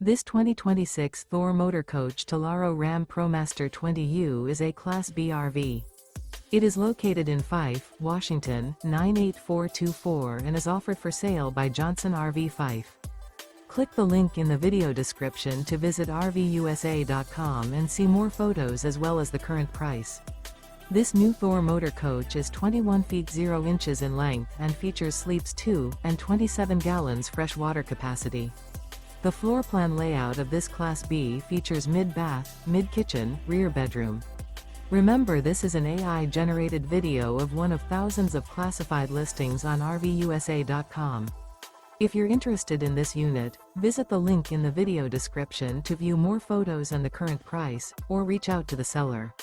This 2026 Thor Motor Coach Tellaro Ram ProMaster 20U is a Class B RV. It is located in Fife, Washington, 98424 and is offered for sale by Johnson RV Fife. Click the link in the video description to visit RVUSA.com and see more photos as well as the current price. This new Thor Motor Coach is 21 feet 0 inches in length and features sleeps 2 and 27 gallons fresh water capacity. The floor plan layout of this Class B features mid-bath, mid-kitchen, rear bedroom. Remember, this is an AI-generated video of one of thousands of classified listings on RVUSA.com. If you're interested in this unit, visit the link in the video description to view more photos and the current price, or reach out to the seller.